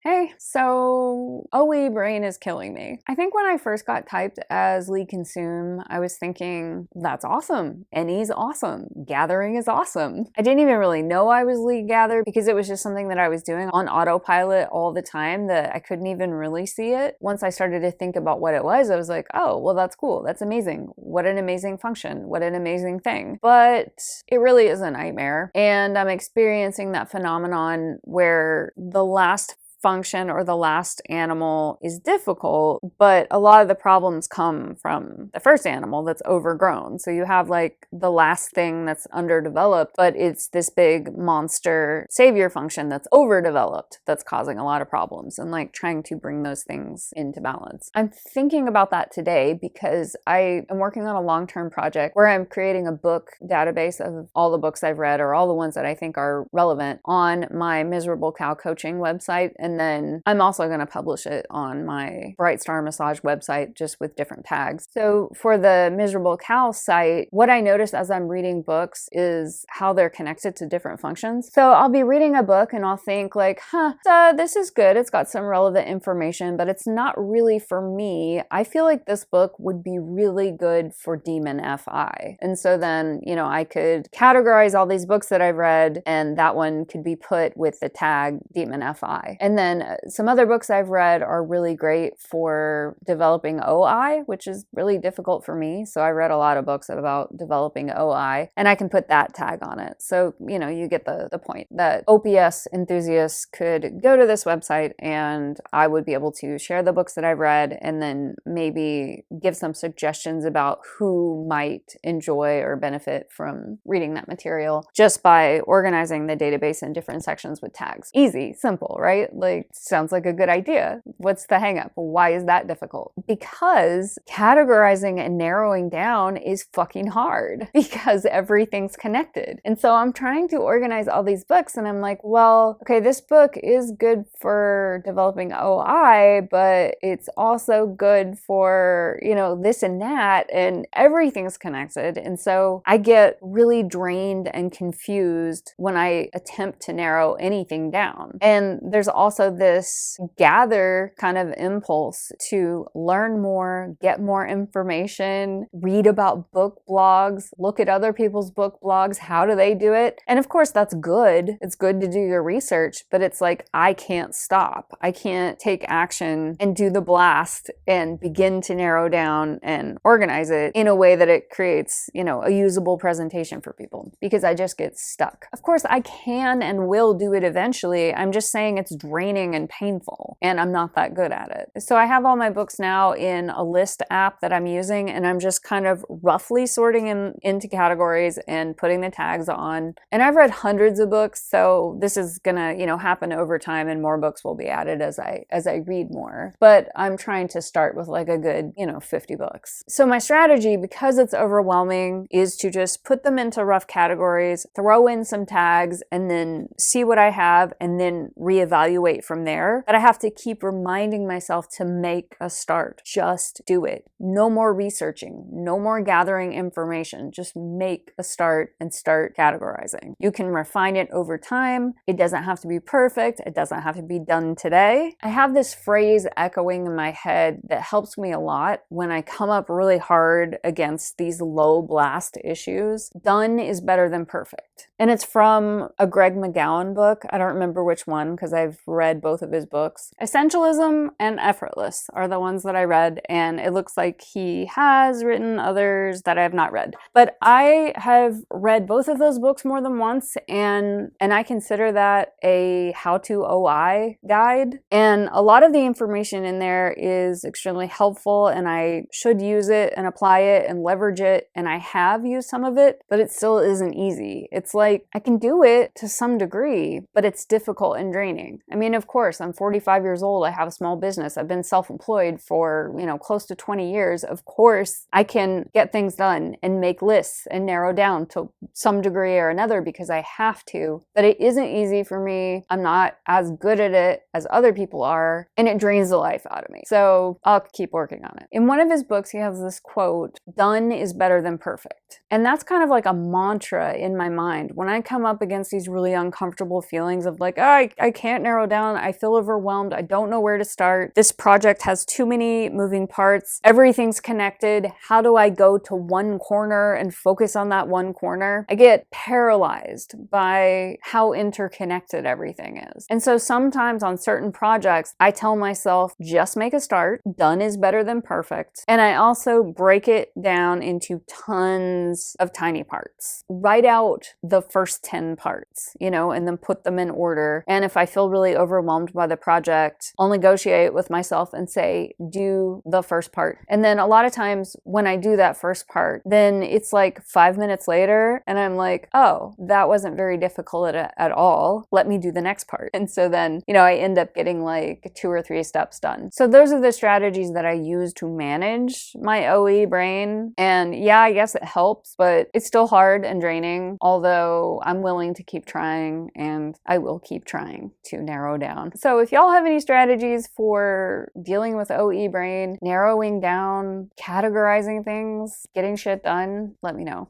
Hey, so OE brain is killing me. I think when I first got typed as lead consume, I was thinking, that's awesome. NE's awesome. Gathering is awesome. I didn't even really know I was lead gather because it was just something that I was doing on autopilot all the time that I couldn't even really see it. Once I started to think about what it was, I was like, oh, well, that's cool. That's amazing. What an amazing function. What an amazing thing. But it really is a nightmare. And I'm experiencing that phenomenon where the last function or the last animal is difficult, but a lot of the problems come from the first animal that's overgrown. So you have like the last thing that's underdeveloped, but it's this big monster savior function that's overdeveloped that's causing a lot of problems, and like trying to bring those things into balance. I'm thinking about that today because I am working on a long-term project where I'm creating a book database of all the books I've read, or all the ones that I think are relevant, on my Miserable Cow coaching website. And then I'm also going to publish it on my Bright Star Massage website, just with different tags. So for the Miserable Cow site, what I notice as I'm reading books is how they're connected to different functions. So I'll be reading a book and I'll think like, this is good. It's got some relevant information, but it's not really for me. I feel like this book would be really good for Demon FI. And so then, I could categorize all these books that I've read, and that one could be put with the tag Demon FI. And then some other books I've read are really great for developing OI, which is really difficult for me. So I read a lot of books about developing OI, and I can put that tag on it. So, you get the point that OPS enthusiasts could go to this website and I would be able to share the books that I've read, and then maybe give some suggestions about who might enjoy or benefit from reading that material, just by organizing the database in different sections with tags. Easy, simple, right? Like, sounds like a good idea. What's the hang up? Why is that difficult? Because categorizing and narrowing down is fucking hard because everything's connected. And so I'm trying to organize all these books, and I'm like, well, okay, this book is good for developing OI, but it's also good for, this and that, and everything's connected. And so I get really drained and confused when I attempt to narrow anything down. And there's also this gather kind of impulse to learn more, get more information, read about book blogs, look at other people's book blogs. How do they do it? And of course, that's good. It's good to do your research, but it's like, I can't stop. I can't take action and do the blast and begin to narrow down and organize it in a way that it creates, a usable presentation for people, because I just get stuck. Of course, I can and will do it eventually. I'm just saying it's draining and painful, and I'm not that good at it. So I have all my books now in a list app that I'm using, and I'm just kind of roughly sorting into categories and putting the tags on. And I've read hundreds of books, so this is gonna, happen over time, and more books will be added as I read more. But I'm trying to start with like a good, 50 books. So my strategy, because it's overwhelming, is to just put them into rough categories, throw in some tags, and then see what I have, and then reevaluate from there. But I have to keep reminding myself to make a start. Just do it. No more researching, no more gathering information. Just make a start and start categorizing. You can refine it over time. It doesn't have to be perfect. It doesn't have to be done today. I have this phrase echoing in my head that helps me a lot when I come up really hard against these low blast issues. Done is better than perfect. And it's from a Greg McGowan book. I don't remember which one because I've read both of his books. Essentialism and Effortless are the ones that I read, and it looks like he has written others that I have not read. But I have read both of those books more than once, and I consider that a how-to OI guide. And a lot of the information in there is extremely helpful, and I should use it and apply it and leverage it, and I have used some of it, but it still isn't easy. It's like, I can do it to some degree, but it's difficult and draining. I mean, of course, I'm 45 years old. I have a small business. I've been self-employed for, close to 20 years. Of course, I can get things done and make lists and narrow down to some degree or another because I have to, but it isn't easy for me. I'm not as good at it as other people are, and it drains the life out of me. So I'll keep working on it. In one of his books, he has this quote, "Done is better than perfect." And that's kind of like a mantra in my mind. When I come up against these really uncomfortable feelings of like, oh, I can't narrow down down. I feel overwhelmed. I don't know where to start. This project has too many moving parts. Everything's connected. How do I go to one corner and focus on that one corner? I get paralyzed by how interconnected everything is. And so sometimes on certain projects, I tell myself, just make a start. Done is better than perfect. And I also break it down into tons of tiny parts. Write out the first 10 parts, and then put them in order. And if I feel really overwhelmed by the project, I'll negotiate with myself and say, do the first part. And then a lot of times when I do that first part, then it's like 5 minutes later and I'm like, oh, that wasn't very difficult at all. Let me do the next part. And so then, I end up getting like 2 or 3 steps done. So those are the strategies that I use to manage my OE brain. And yeah, I guess it helps, but it's still hard and draining, although I'm willing to keep trying, and I will keep trying to narrow down. So if y'all have any strategies for dealing with OE brain, narrowing down, categorizing things, getting shit done, let me know.